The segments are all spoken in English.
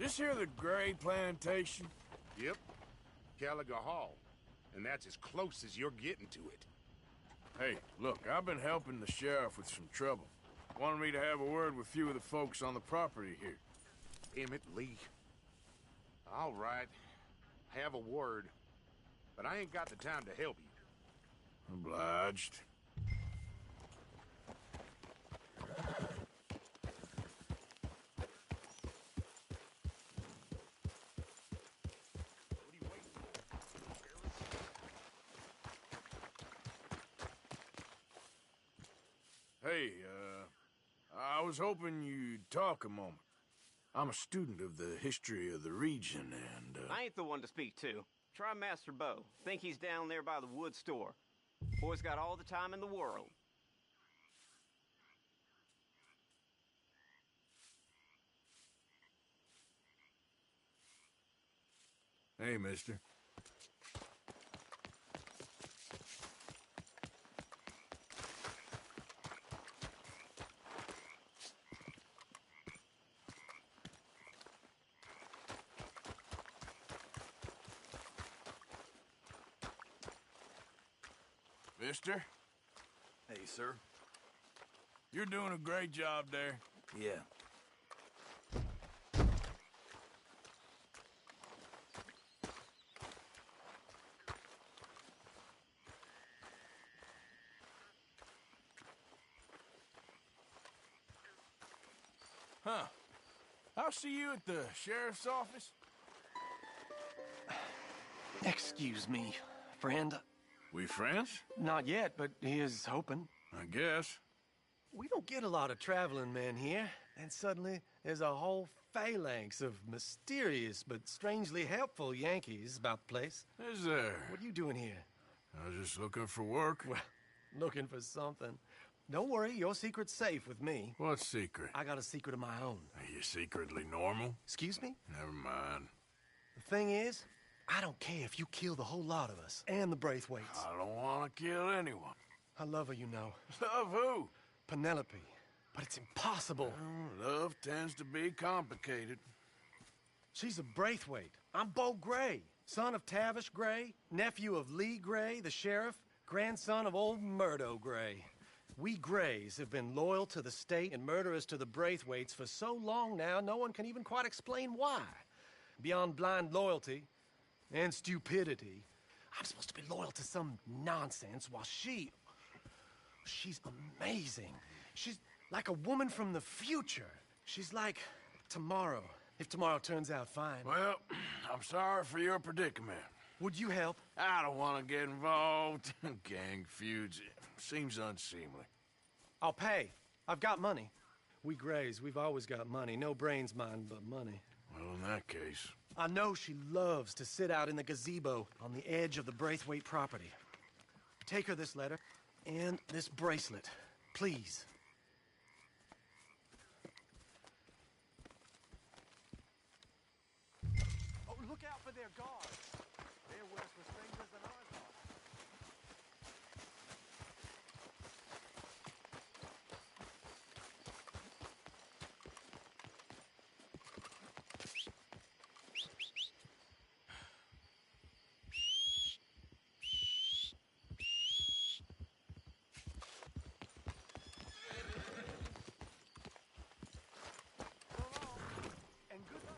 This here the Gray Plantation? Yep. Gallagher Hall. And that's as close as you're getting to it. Hey, look, I've been helping the sheriff with some trouble. Wanted me to have a word with a few of the folks on the property here. Emmett Lee. All right. Have a word. But I ain't got the time to help you. Obliged. Hey, I was hoping you'd talk a moment. I'm a student of the history of the region, and, I ain't the one to speak to. Try Master Bo. Think he's down there by the wood store. Boy's got all the time in the world. Hey, mister. Mister, Hey, sir. you're doing a great job there. Yeah. Huh. I'll see you at the sheriff's office. Excuse me, friend. We friends? Not yet, but he is hoping. I guess. We don't get a lot of traveling men here, and suddenly there's a whole phalanx of mysterious but strangely helpful Yankees about the place. Is there? What are you doing here? I was just looking for work. Well, looking for something. Don't worry, your secret's safe with me. What secret? I got a secret of my own. Are you secretly normal? Excuse me? Never mind. The thing is, I don't care if you kill the whole lot of us, and the Braithwaites. I don't want to kill anyone. I love her, you know. Love who? Penelope. But it's impossible. Love tends to be complicated. She's a Braithwaite. I'm Bo Gray, son of Tavish Gray, nephew of Lee Gray, the sheriff, grandson of old Murdo Gray. We Grays have been loyal to the state and murderers to the Braithwaites for so long now, no one can even quite explain why. Beyond blind loyalty and stupidity, I'm supposed to be loyal to some nonsense while she's amazing. She's like a woman from the future. She's like tomorrow, if tomorrow turns out fine. Well, I'm sorry for your predicament. Would you help? I don't want to get involved in gang feuds. Seems unseemly. I'll pay. I've got money. We Grays, we've always got money. No brains, mind, but money. Well, in that case... I know she loves to sit out in the gazebo on the edge of the Braithwaite property. Take her this letter and this bracelet, please. Oh, look out for their guards. They're worse for strangers than ours are. And good luck.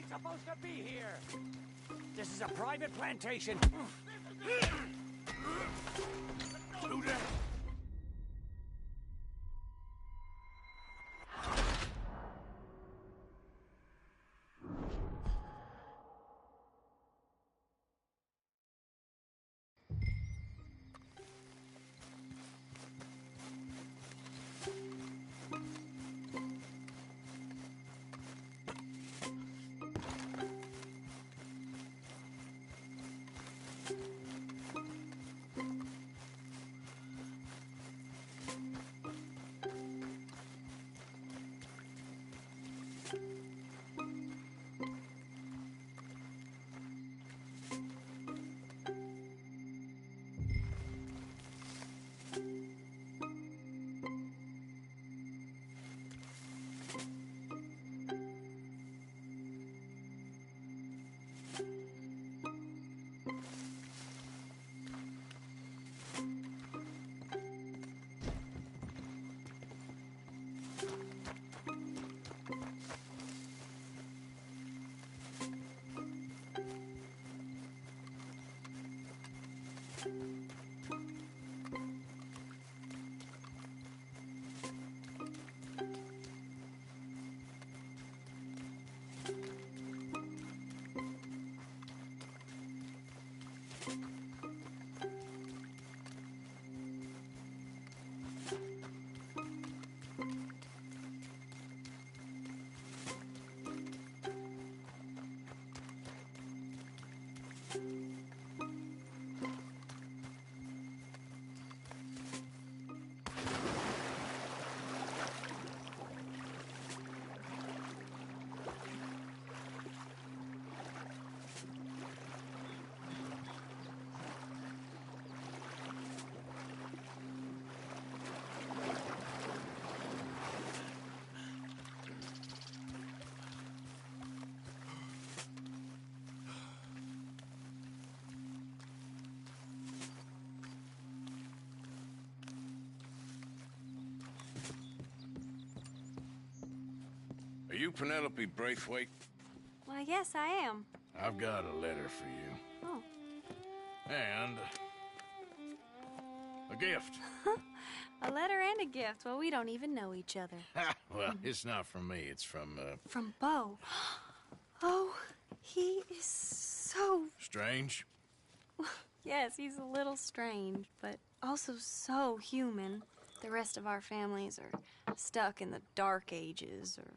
ain't supposed to be here. This is a private plantation. Do that. Are you Penelope Braithwaite? Why, yes, I am. I've got a letter for you. Oh. And a gift. A letter and a gift. Well, we don't even know each other. Well, it's not from me. It's from, From Bo. Oh, he is so... Strange. Yes, he's a little strange, but also so human. The rest of our families are stuck in the Dark Ages, or,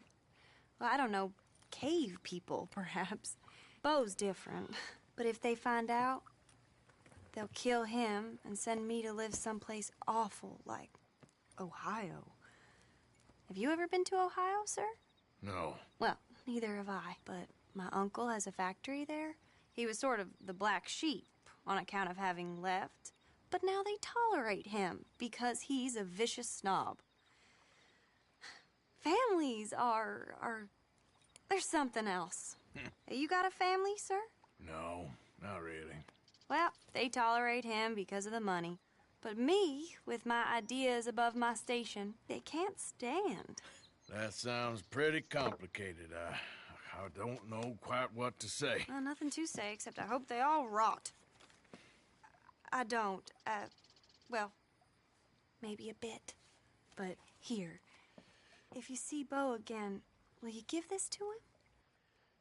well, I don't know, cave people, perhaps. Bo's different. But if they find out, they'll kill him and send me to live someplace awful like Ohio. Have you ever been to Ohio, sir? No. Well, neither have I, but my uncle has a factory there. He was sort of the black sheep on account of having left, but now they tolerate him because he's a vicious snob. Families are there's something else. You got a family, sir? No, not really. Well, they tolerate him because of the money. But me, with my ideas above my station, they can't stand. That sounds pretty complicated. I don't know quite what to say. Well, nothing to say, except I hope they all rot. I don't, well, maybe a bit. But here, if you see Bo again, will you give this to him?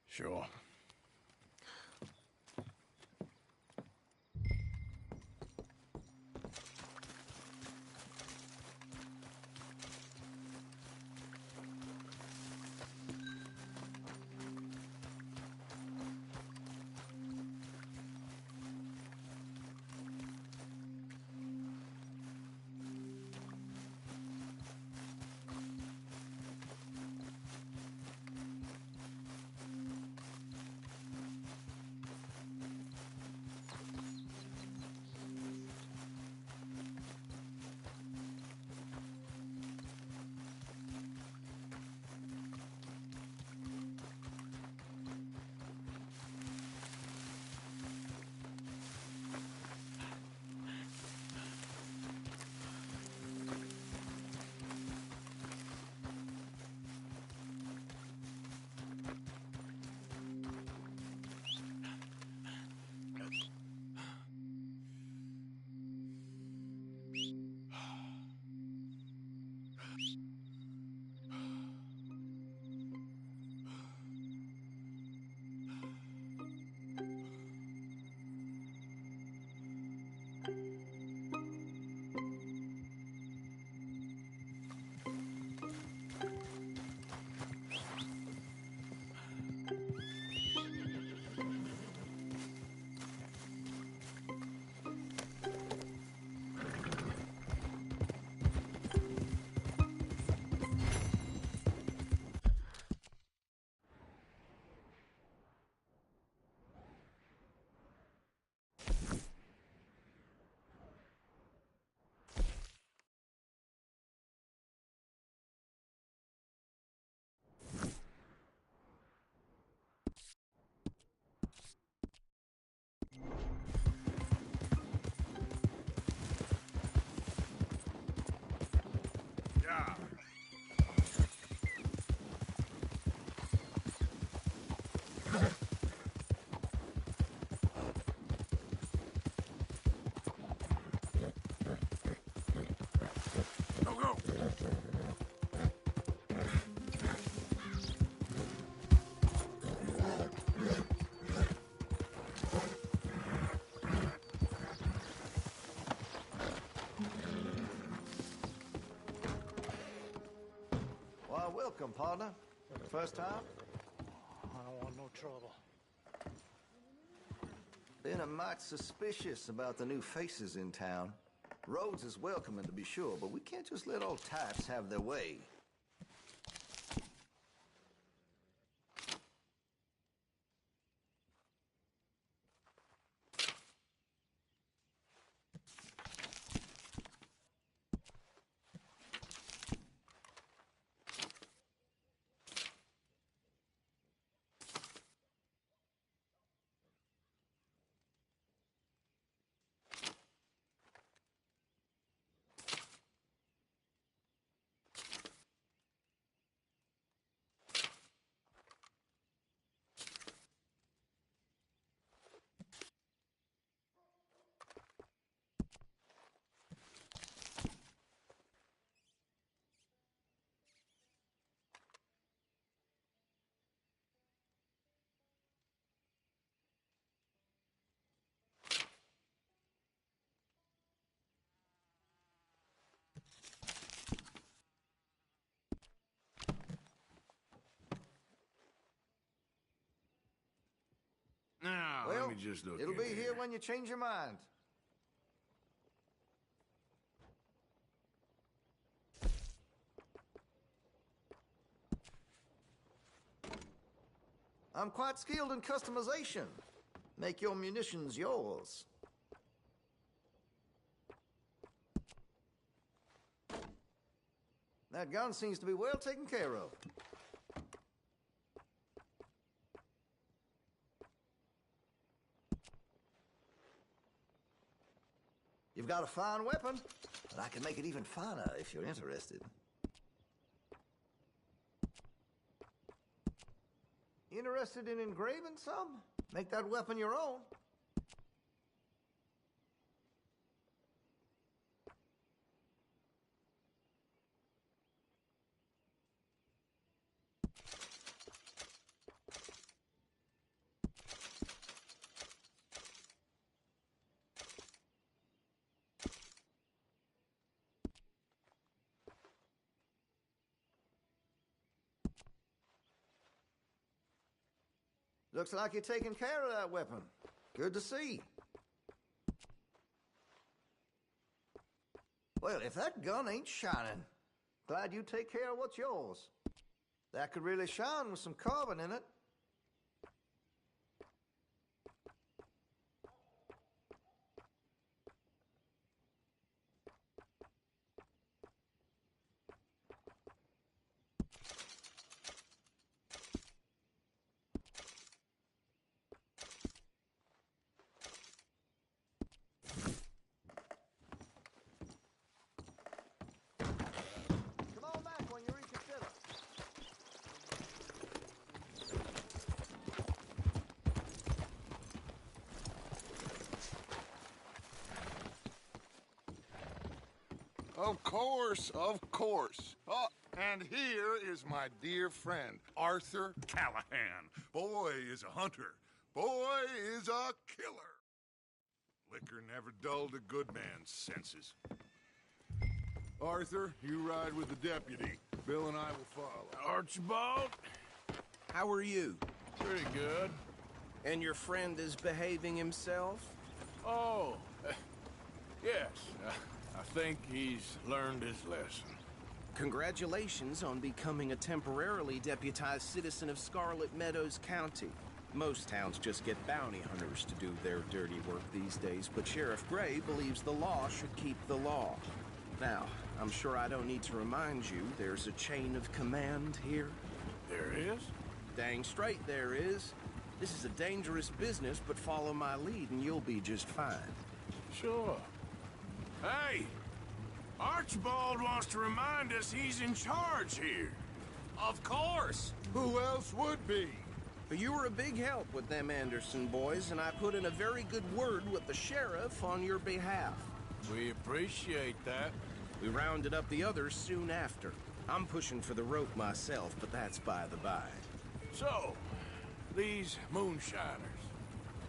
Sure. Yeah. Go, go. Why, welcome, partner. First time? I don't want no trouble. Been a mite suspicious about the new faces in town. Rhodes is welcoming, to be sure, but we can't just let old types have their way. Now, Well, let me just look it'll in be here when you change your mind. I'm quite skilled in customization. Make your munitions yours. That gun seems to be well taken care of. You've got a fine weapon, but I can make it even finer if you're interested. Interested in engraving some? Make that weapon your own. Looks like you're taking care of that weapon. Good to see. Well, if that gun ain't shining, glad you take care of what's yours. That could really shine with some carbon in it. Come on back when you reconsider. Of course, of course. Oh, and here is my dear friend, Arthur Callahan. Boy is a hunter. Boy is a killer. Liquor never dulled a good man's senses. Arthur, you ride with the deputy. Bill and I will follow. Archibald? How are you? Pretty good. And your friend is behaving himself? Oh, yes. I think he's learned his lesson. Congratulations on becoming a temporarily deputized citizen of Scarlet Meadows County. Most towns just get bounty hunters to do their dirty work these days, but Sheriff Gray believes the law should keep the law. Now, I'm sure I don't need to remind you there's a chain of command here. There is? Dang straight there is. This is a dangerous business, but follow my lead and you'll be just fine. Sure. Hey! Archibald wants to remind us he's in charge here. Of course! Who else would be? But you were a big help with them Anderson boys, and I put in a very good word with the sheriff on your behalf. We appreciate that. We rounded up the others soon after. I'm pushing for the rope myself, but that's by the by. So, these moonshiners.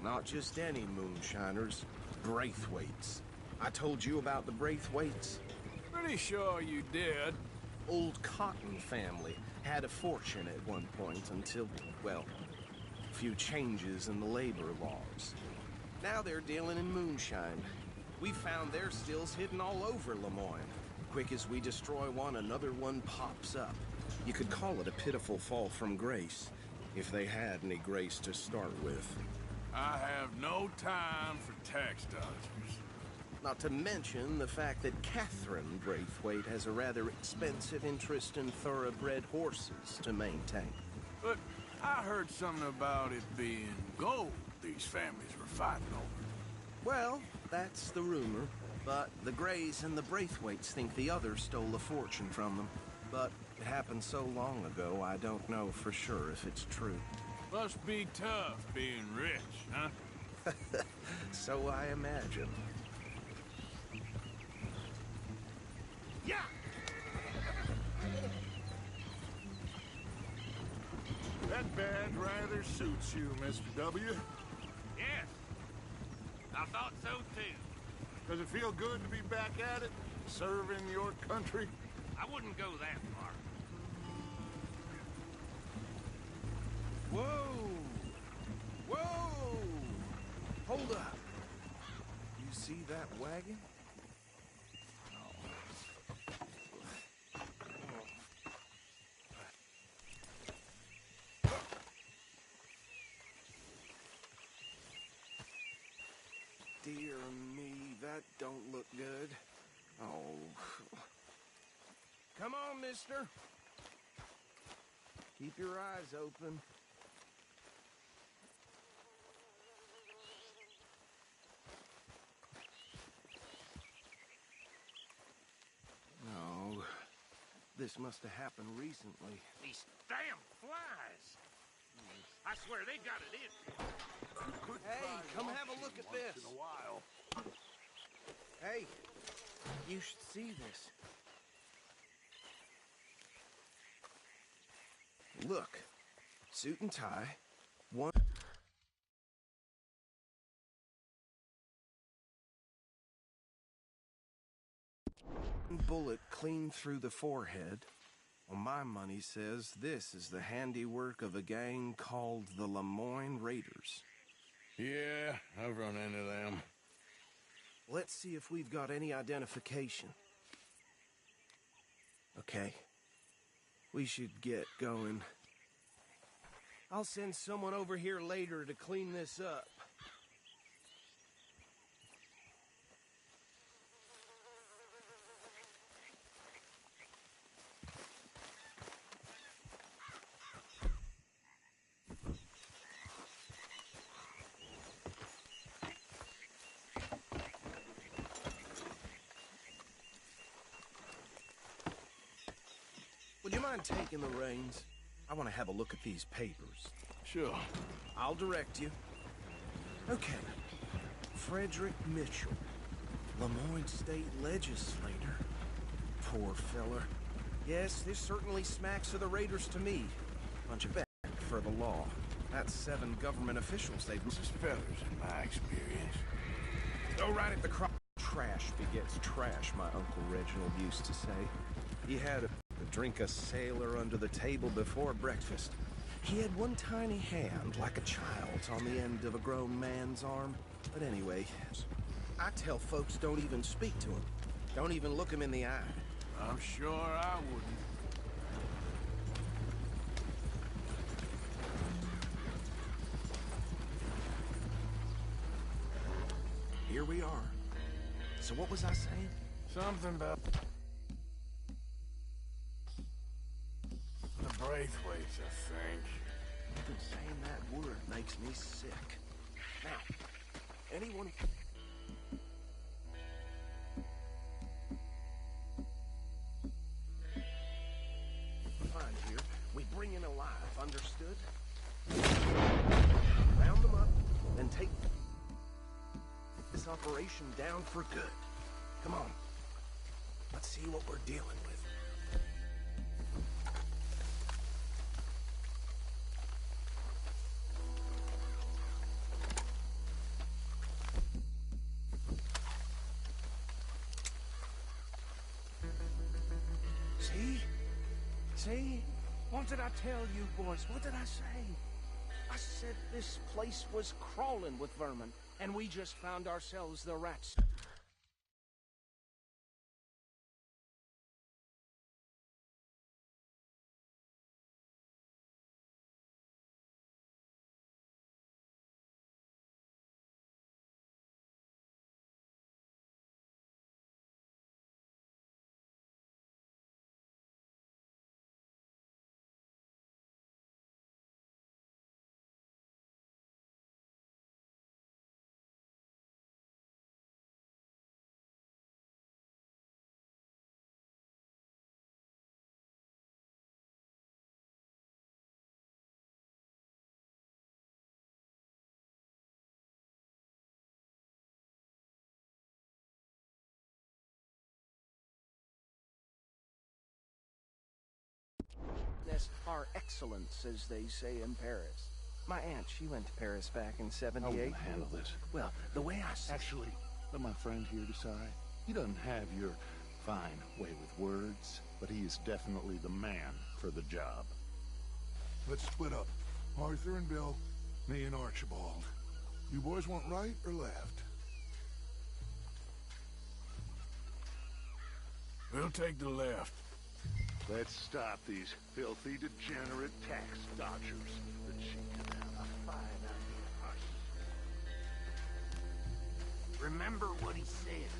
Not just any moonshiners, Braithwaites. I told you about the Braithwaites? Pretty sure you did. Old Cotton family had a fortune at one point until, well, a few changes in the labor laws. Now they're dealing in moonshine. We found their stills hidden all over Lemoyne. Quick as we destroy one, another one pops up. You could call it a pitiful fall from grace, if they had any grace to start with. I have no time for tax dodgers. Not to mention the fact that Catherine Braithwaite has a rather expensive interest in thoroughbred horses to maintain. But I heard something about it being gold these families were fighting over. Well, that's the rumor. But the Grays and the Braithwaites think the others stole a fortune from them. But it happened so long ago, I don't know for sure if it's true. Must be tough being rich, huh? So I imagine. Yeah! That badge rather suits you, Mr. W. Yes. I thought so, too. Does it feel good to be back at it? Serving your country? I wouldn't go that far. Whoa! Whoa! Hold up. You see that wagon? Dear me, that don't look good. Oh. Come on, mister. Keep your eyes open. No. This must have happened recently. These damn flies. I swear they got it in. Hey, come have a look at this. In a while. Hey, you should see this. Look, suit and tie, one bullet clean through the forehead. Well, my money says this is the handiwork of a gang called the Lemoyne Raiders. Yeah, I've run into them. Let's see if we've got any identification. Okay. We should get going. I'll send someone over here later to clean this up. Would you mind taking the reins? I want to have a look at these papers. Sure. I'll direct you. Okay. Frederick Mitchell, Lemoyne State Legislator. poor feller. Yes, this certainly smacks of the Raiders to me. Bunch of for the law. That's 7 government officials they've... This is feathers in my experience. Go right at the crop. Trash begets trash, my Uncle Reginald used to say. He had to drink a sailor under the table before breakfast. He had one tiny hand, like a child's, on the end of a grown man's arm. But anyway, I tell folks don't even speak to him. Don't even look him in the eye. I'm sure I wouldn't. Here we are. So what was I saying? Something about the Braithwaites, I think. Even saying that word makes me sick. Now, anyone... Find here, we bring in alive, understood? Round them up, and take this operation down for good. Come on. Let's see what we're dealing with. See? See? What did I tell you, boys? What did I say? I said this place was crawling with vermin, and we just found ourselves the rats. Par excellence, as they say in Paris. My aunt, she went to Paris back in '78. I will handle this. Well, the way I see... Actually, let my friend here decide. He doesn't have your fine way with words, but he is definitely the man for the job. Let's split up. Arthur and Bill, me and Archibald. You boys want right or left? We'll take the left. Let's stop these filthy, degenerate tax dodgers. The chief can have a fine idea. Remember what he said.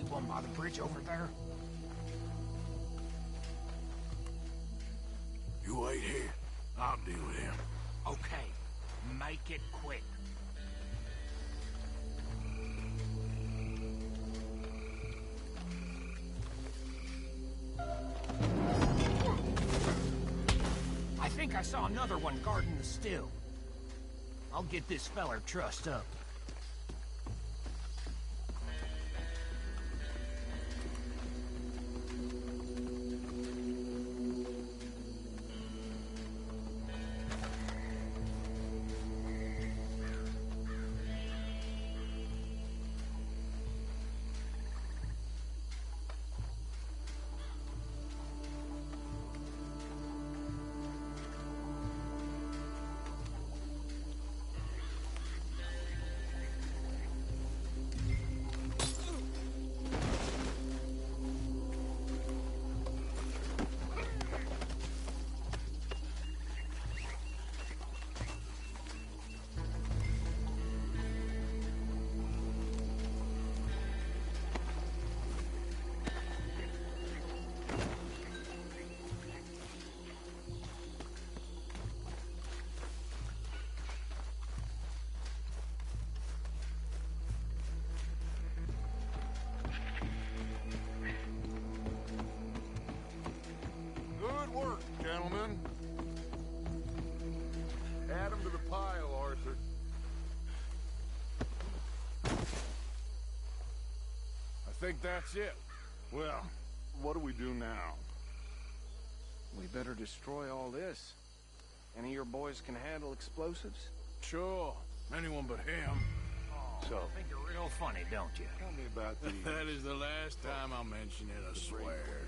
One by the bridge over there. You wait here. I'll deal with him. Okay, make it quick. I think I saw another one guarding the still. I'll get this feller trussed up. think that's it. Well, what do we do now? We better destroy all this. Any of your boys can handle explosives? Sure. Anyone but him. So, think you're real funny, don't you? Tell me about these. That is the last time I'll mention it, I swear.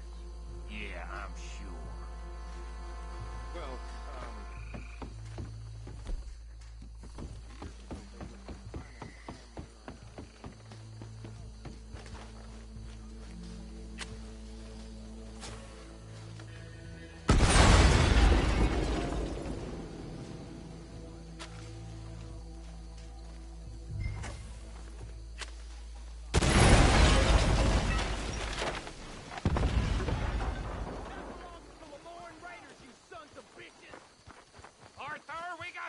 Yeah, I'm sure. Well,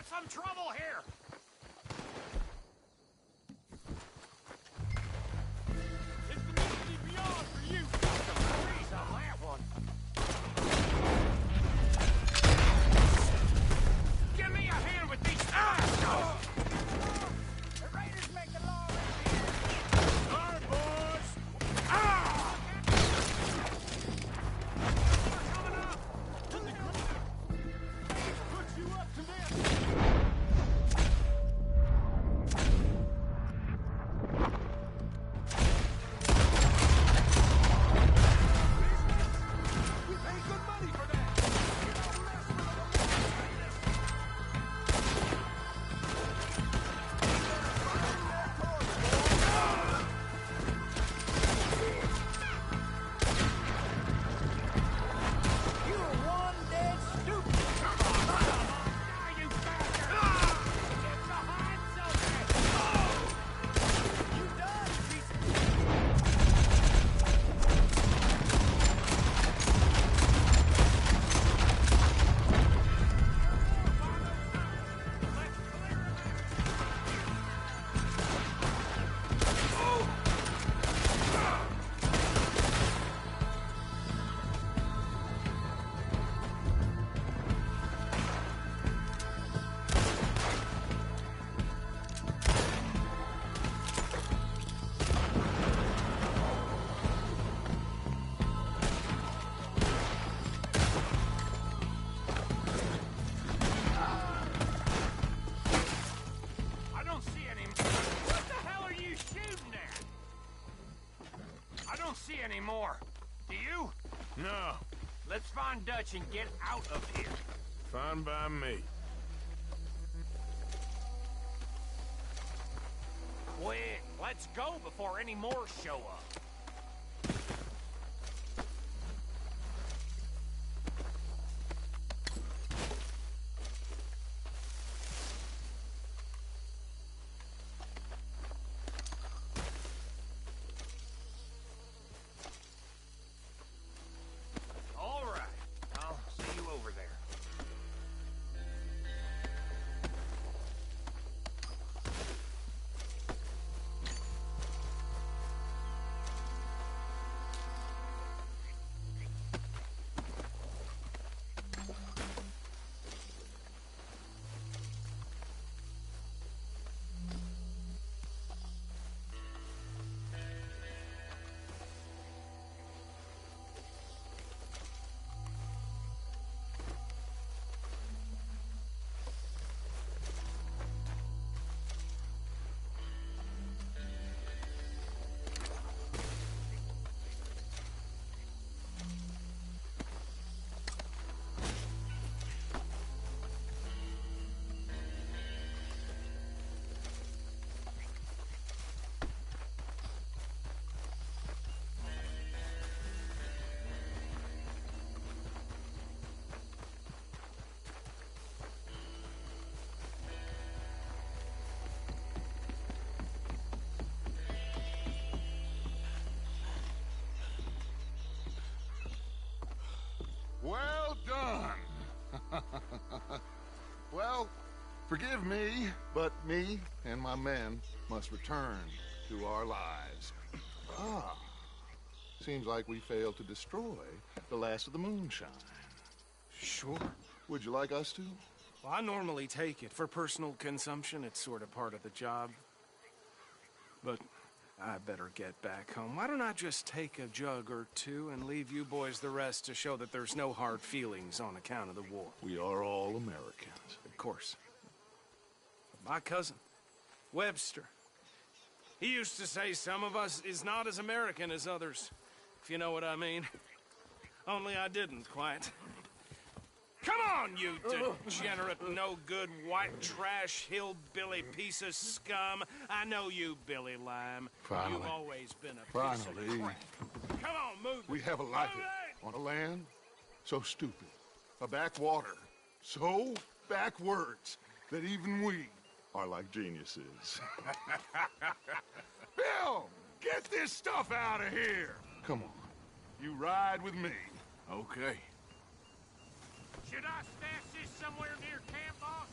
some trouble here! It's the Misty Beyond for you! Freeze on that one! Give me a hand with these assholes! The Raiders make the law around here! All right, boys! Ah! We're coming up! Put you up to this! Anymore. Do you? No. Let's find Dutch and get out of here. Fine by me. Quick, let's go before any more show up. Well done. Well, forgive me, but me and my men must return to our lives. Ah, seems like we failed to destroy the last of the moonshine. Sure. Would you like us to? Well, I normally take it. For personal consumption, it's sort of part of the job. But I better get back home. Why don't I just take a jug or two and leave you boys the rest to show that there's no hard feelings on account of the war? We are all Americans. Of course. But my cousin, Webster, he used to say some of us is not as American as others, if you know what I mean. Only I didn't quite. Come on, you degenerate, no-good, white trash, hillbilly piece of scum. I know you, Billy Lime. Finally. You've always been a piece Finally. of crap. Come on, move it. We have a life Move it! on a land so stupid, a backwater so backwards that even we are like geniuses. Bill, get this stuff out of here. Come on, you ride with me. Okay. Should I stash this somewhere near camp, boss?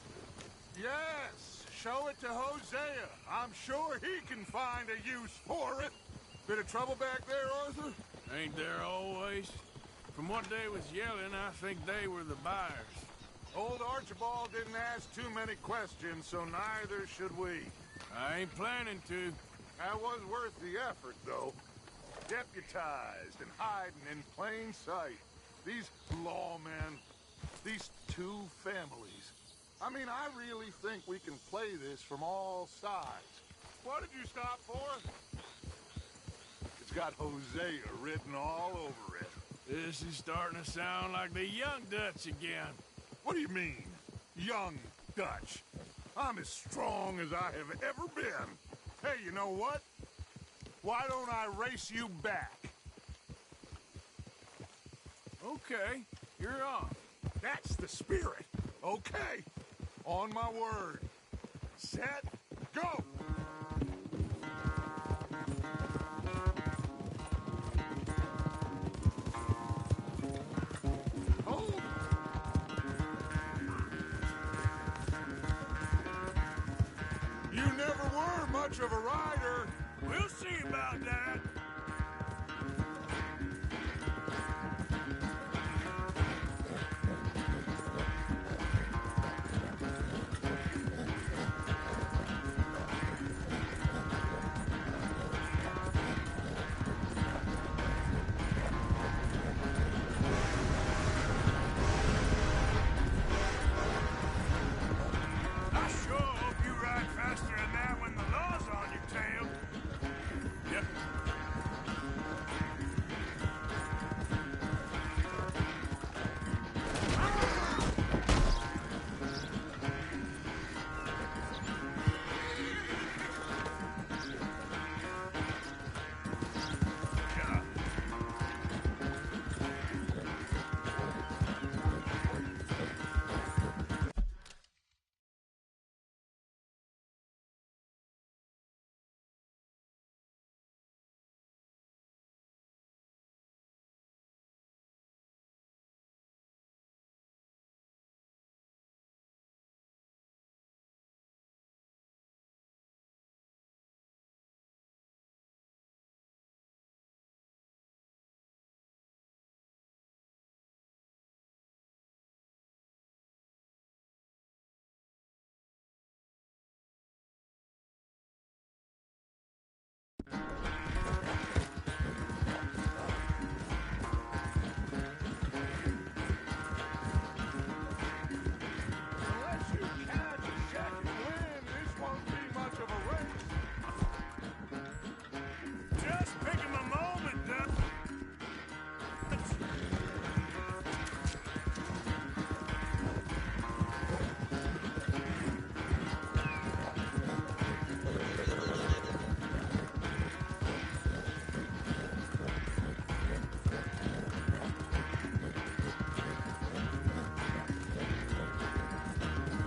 Yes, show it to Hosea. I'm sure he can find a use for it. Bit of trouble back there, Arthur? Ain't there always? From what they was yelling, I think they were the buyers. Old Archibald didn't ask too many questions, so neither should we. I ain't planning to. That was worth the effort, though. Deputized and hiding in plain sight. These lawmen, these two families. I mean, I really think we can play this from all sides. What did you stop for? It's got Hosea written all over it. This is starting to sound like the Young Dutch again. What do you mean, young Dutch? I'm as strong as I have ever been. Hey, you know what? Why don't I race you back? Okay, you're off. That's the spirit. Okay. On my word. Set, go! Hold! You never were much of a rider. We'll see about that. I sure hope you ride faster than that when the law's on your tail. Yep. Unless you catch a second wind, this won't be much of a race. Just picking my moment, Dutch.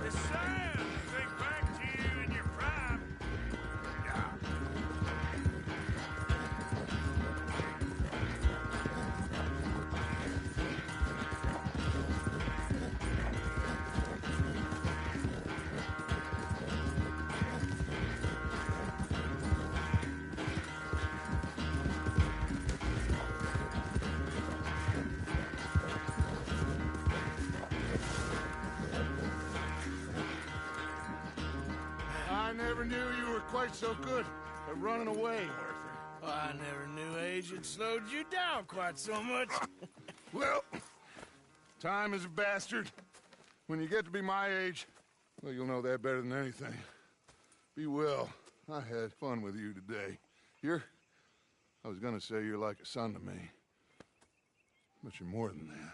It's sad to think back to you in your prime. Yeah. I never knew you were quite so good They're running away, Arthur. Oh, I never knew age had slowed you down quite so much. Well, time is a bastard. When you get to be my age, well, you'll know that better than anything. Be well. I had fun with you today. I was gonna say you're like a son to me. But you're more than that.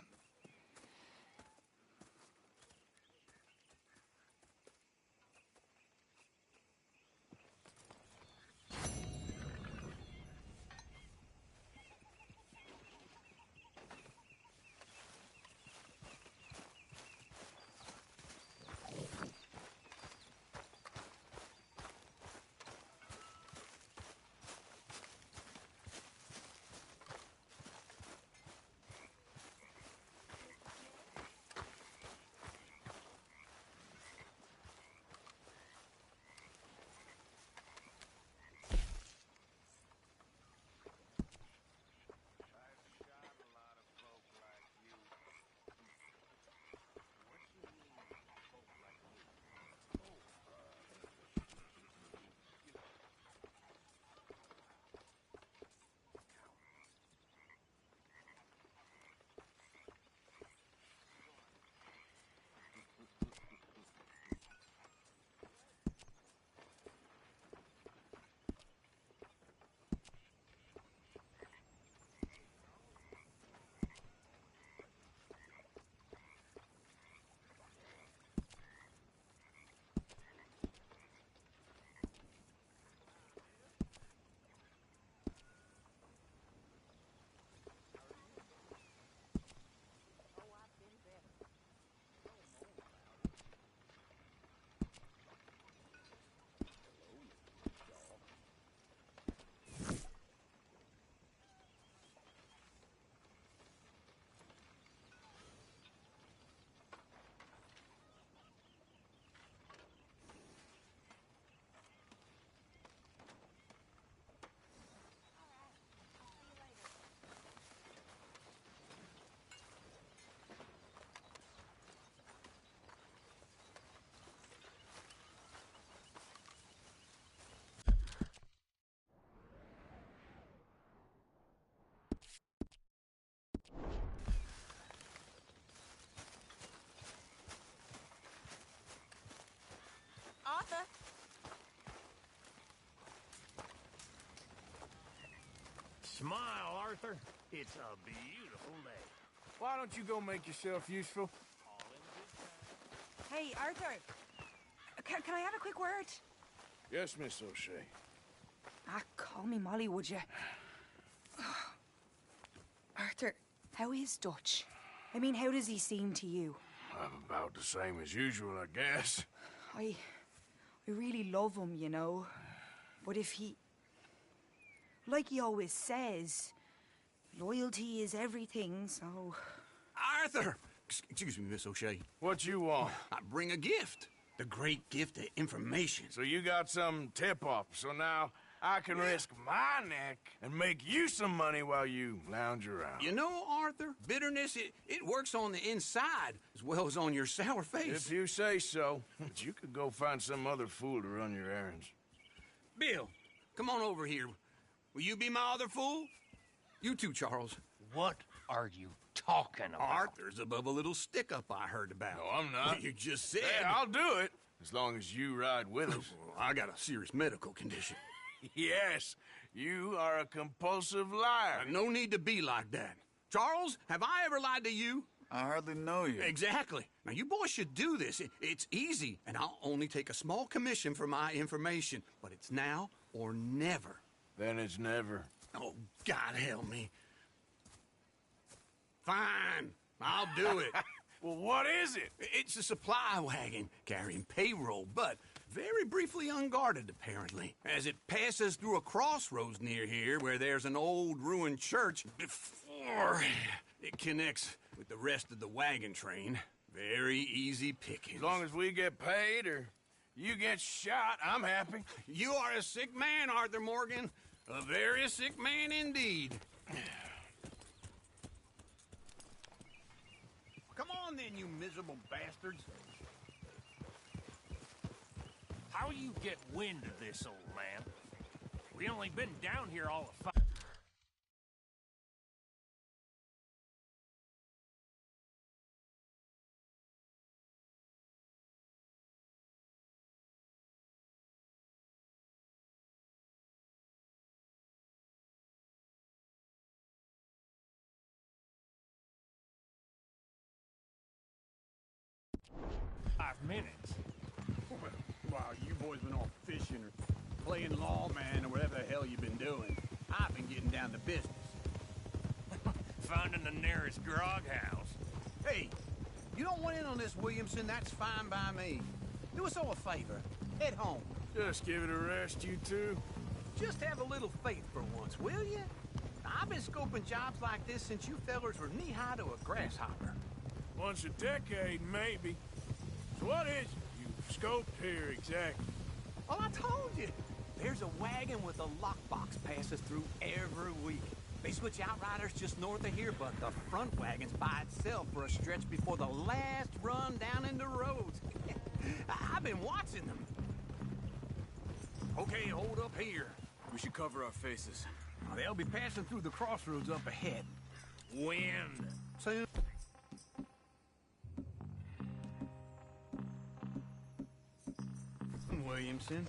Arthur. Smile, Arthur. It's a beautiful day. Why don't you go make yourself useful? Hey, Arthur. Can I have a quick word? Yes, Miss O'Shea. Call me Molly, would you? Arthur, how is Dutch? I mean, how does he seem to you? About the same as usual, I guess. I really love him, you know. But if he... Like he always says, loyalty is everything, so... Arthur! Excuse me, Miss O'Shea. What you want? I bring a gift. The great gift of information. So you got some tip-off, so now I can risk my neck and make you some money while you lounge around. You know, Arthur, bitterness, it works on the inside as well as on your sour face. If you say so. But you could go find some other fool to run your errands. Bill, come on over here. Will you be my other fool? You too, Charles. What are you talking about? Arthur's above a little stick-up I heard about. No, I'm not. You just said... Hey, I'll do it, as long as you ride with us. I got a serious medical condition. Yes, you are a compulsive liar. No need to be like that. Charles, have I ever lied to you? I hardly know you. Exactly. Now, you boys should do this. It's easy, and I'll only take a small commission for my information. But it's now or never. Then it's never. Oh, God help me. Fine, I'll do it. Well, what is it? It's a supply wagon carrying payroll, but very briefly unguarded, apparently. As it passes through a crossroads near here where there's an old ruined church before it connects with the rest of the wagon train. Very easy picking. As long as we get paid or you get shot, I'm happy. You are a sick man, Arthur Morgan. A very sick man indeed. Come on then, you miserable bastards. How you get wind of this, old man? We only been down here all of 5 minutes. While you boys been off fishing or playing lawman or whatever the hell you've been doing, I've been getting down to business. Finding the nearest grog house. Hey, you don't want in on this, Williamson, that's fine by me. Do us all a favor. Head home. Just give it a rest, you two. Just have a little faith for once, will you? I've been scoping jobs like this since you fellers were knee-high to a grasshopper. Once a decade, maybe. So what is it you scoped here exactly? Well, I told you. There's a wagon with a lockbox passes through every week. They switch outriders just north of here, but the front wagon's by itself for a stretch before the last run down into roads. I've been watching them. Okay, hold up here. We should cover our faces. They'll be passing through the crossroads up ahead. When? Soon. Williamson.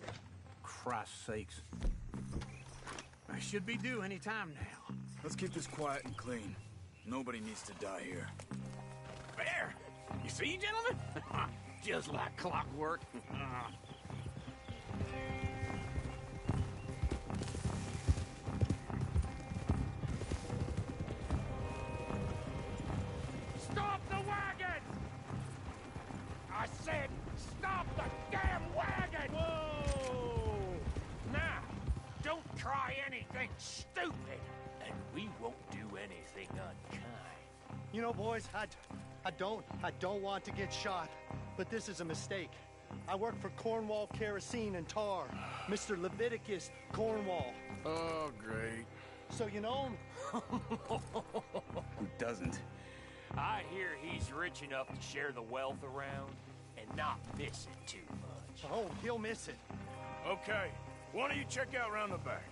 Christ's sakes. I should be due any time now. Let's keep this quiet and clean. Nobody needs to die here. There! You see, gentlemen? Just like clockwork. Stop the wagon! I said, stop the damn wagon! Whoa! Now, don't try anything stupid, and we won't do anything unkind. You know, boys, I don't want to get shot, but this is a mistake. I work for Cornwall Kerosene and Tar, Mr. Leviticus Cornwall. Oh, great. So you know him? Who doesn't? I hear he's rich enough to share the wealth around and not miss it too much. Oh, he'll miss it. Okay, why don't you check out round the back?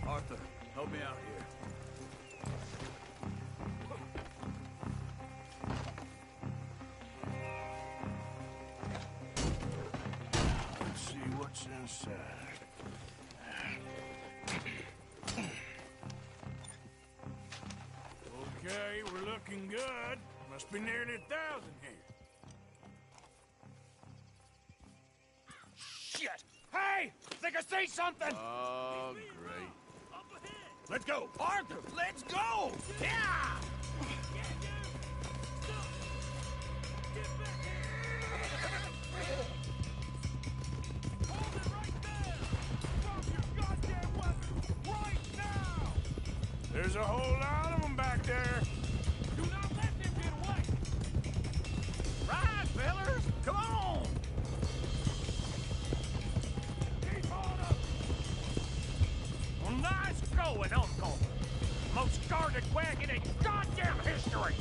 Arthur, help me out here. Let's see what's inside. Okay, we're looking good. Must be nearly 1,000 here. Shit! Hey! Think I see something! Oh, great. Let's go! Arthur, let's go! Yeah! There's a whole lot of them back there. Do not let them get away! Rise, fellers! Come on! Keep on up! Well, nice going, Uncle! Most guarded wagon in goddamn history!